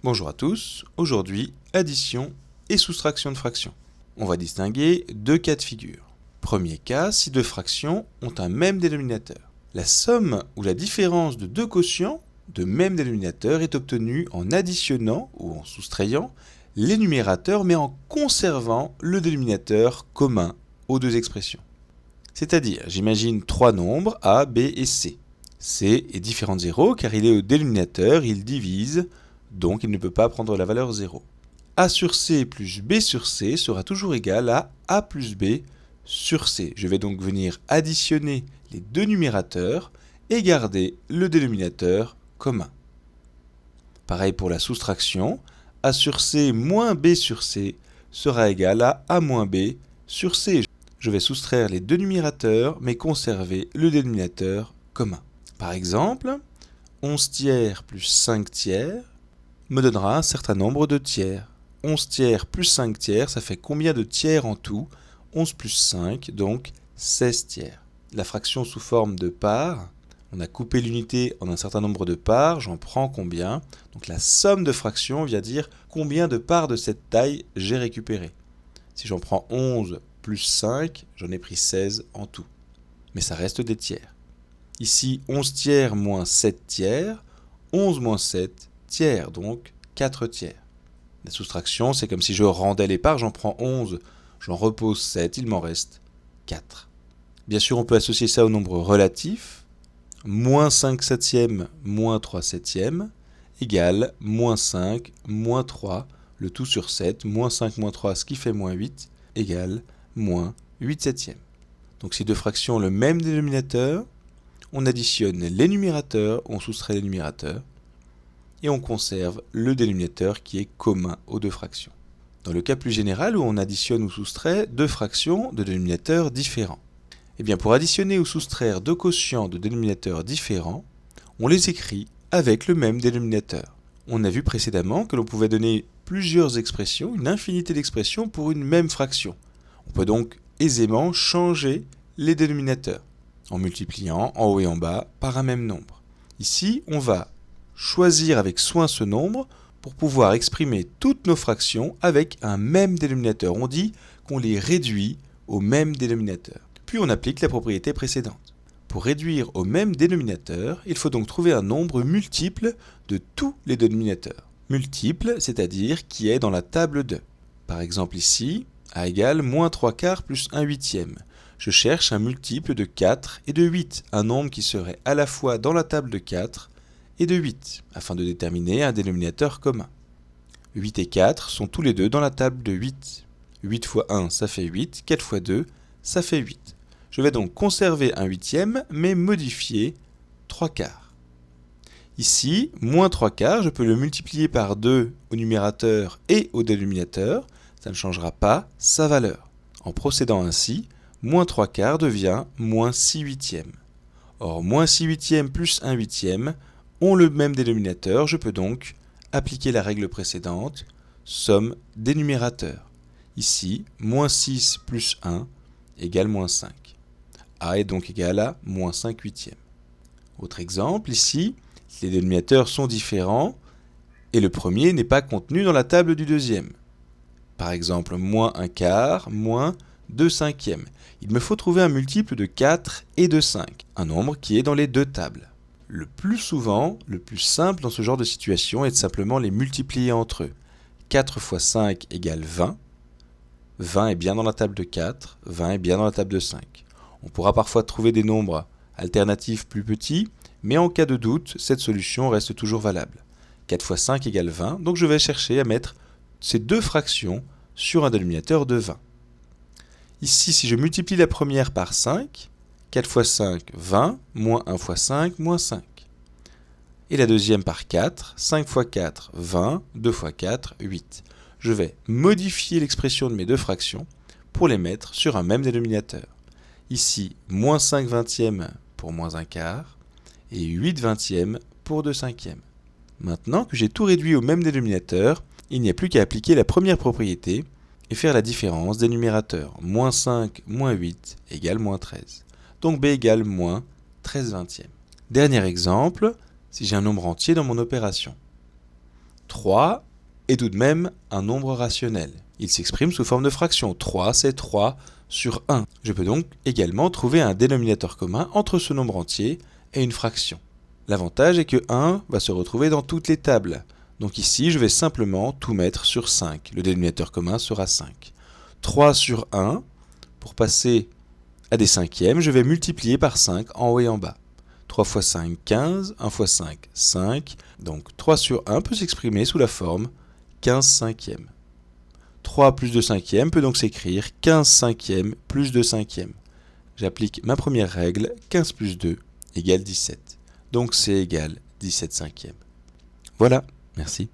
Bonjour à tous, aujourd'hui addition et soustraction de fractions. On va distinguer deux cas de figure. Premier cas, si deux fractions ont un même dénominateur. La somme ou la différence de deux quotients de même dénominateur est obtenue en additionnant ou en soustrayant les numérateurs mais en conservant le dénominateur commun aux deux expressions. C'est-à-dire, j'imagine trois nombres A, B et C. C est différent de 0 car il est au dénominateur, il divise, donc il ne peut pas prendre la valeur 0. A sur C plus B sur C sera toujours égal à A plus B sur C. Je vais donc venir additionner les deux numérateurs et garder le dénominateur commun. Pareil pour la soustraction, A sur C moins B sur C sera égal à A moins B sur C. Je vais soustraire les deux numérateurs mais conserver le dénominateur commun. Par exemple, 11 tiers plus 5 tiers me donnera un certain nombre de tiers. 11 tiers plus 5 tiers, ça fait combien de tiers en tout? 11 plus 5, donc 16 tiers. La fraction sous forme de part, on a coupé l'unité en un certain nombre de parts, j'en prends combien? Donc la somme de fractions vient dire combien de parts de cette taille j'ai récupéré. Si j'en prends 11 plus 5, j'en ai pris 16 en tout. Mais ça reste des tiers. Ici, 11 tiers moins 7 tiers, 11 moins 7 tiers, donc 4 tiers. La soustraction, c'est comme si je rendais les parts, j'en prends 11, j'en repose 7, il m'en reste 4. Bien sûr, on peut associer ça au nombre relatif. Moins 5 septièmes moins 3 septièmes égale moins 5 moins 3, le tout sur 7, moins 5 moins 3, ce qui fait moins 8, égale moins 8 septièmes. Donc ces deux fractions ont le même dénominateur, on additionne les numérateurs, on soustrait les numérateurs, et on conserve le dénominateur qui est commun aux deux fractions. Dans le cas plus général où on additionne ou soustrait deux fractions de dénominateurs différents. Eh bien pour additionner ou soustraire deux quotients de dénominateurs différents, on les écrit avec le même dénominateur. On a vu précédemment que l'on pouvait donner plusieurs expressions, une infinité d'expressions pour une même fraction. On peut donc aisément changer les dénominateurs en multipliant en haut et en bas par un même nombre. Ici, on va choisir avec soin ce nombre pour pouvoir exprimer toutes nos fractions avec un même dénominateur. On dit qu'on les réduit au même dénominateur. Puis on applique la propriété précédente. Pour réduire au même dénominateur, il faut donc trouver un nombre multiple de tous les dénominateurs. Multiple, c'est-à-dire qui est dans la table 2. Par exemple ici, A égale moins 3 quarts plus 1 huitième. Je cherche un multiple de 4 et de 8, un nombre qui serait à la fois dans la table de 4 et de 8, afin de déterminer un dénominateur commun. 8 et 4 sont tous les deux dans la table de 8. 8 fois 1, ça fait 8, 4 fois 2, ça fait 8. Je vais donc conserver un huitième, mais modifier 3 quarts. Ici, moins 3 quarts, je peux le multiplier par 2 au numérateur et au dénominateur, ça ne changera pas sa valeur. En procédant ainsi, moins 3 quarts devient moins 6 huitièmes. Or, moins 6 huitièmes plus 1 huitième ont le même dénominateur, je peux donc appliquer la règle précédente, somme des numérateurs. Ici, moins 6 plus 1 égale moins 5. A est donc égal à moins 5 huitièmes. Autre exemple, ici, les dénominateurs sont différents et le premier n'est pas contenu dans la table du deuxième. Par exemple, moins 1 quart, moins 2 cinquièmes. Il me faut trouver un multiple de 4 et de 5, un nombre qui est dans les deux tables. Le plus souvent, le plus simple dans ce genre de situation est de simplement les multiplier entre eux. 4 fois 5 égale 20. 20 est bien dans la table de 4, 20 est bien dans la table de 5. On pourra parfois trouver des nombres alternatifs plus petits, mais en cas de doute, cette solution reste toujours valable. 4 fois 5 égale 20, donc je vais chercher à mettre ces deux fractions sur un dénominateur de 20. Ici, si je multiplie la première par 5, 4 fois 5, 20, moins 1 fois 5, moins 5. Et la deuxième par 4, 5 fois 4, 20, 2 fois 4, 8. Je vais modifier l'expression de mes deux fractions pour les mettre sur un même dénominateur. Ici, moins 5 vingtièmes pour moins 1 quart et 8 vingtièmes pour 2 cinquièmes. Maintenant que j'ai tout réduit au même dénominateur, il n'y a plus qu'à appliquer la première propriété et faire la différence des numérateurs. Moins 5 moins 8 égale moins 13. Donc B égale moins 13 vingtièmes. Dernier exemple, si j'ai un nombre entier dans mon opération. 3 est tout de même un nombre rationnel. Il s'exprime sous forme de fraction. 3, c'est 3 sur 1. Je peux donc également trouver un dénominateur commun entre ce nombre entier et une fraction. L'avantage est que 1 va se retrouver dans toutes les tables. Donc ici, je vais simplement tout mettre sur 5. Le dénominateur commun sera 5. 3 sur 1, pour passer à des cinquièmes, je vais multiplier par 5 en haut et en bas. 3 fois 5, 15. 1 fois 5, 5. Donc 3 sur 1 peut s'exprimer sous la forme 15 cinquièmes. 3 plus 2 cinquièmes peut donc s'écrire 15 cinquièmes plus 2 cinquièmes. J'applique ma première règle, 15 plus 2 égale 17. Donc c'est égal 17 cinquièmes. Voilà, merci.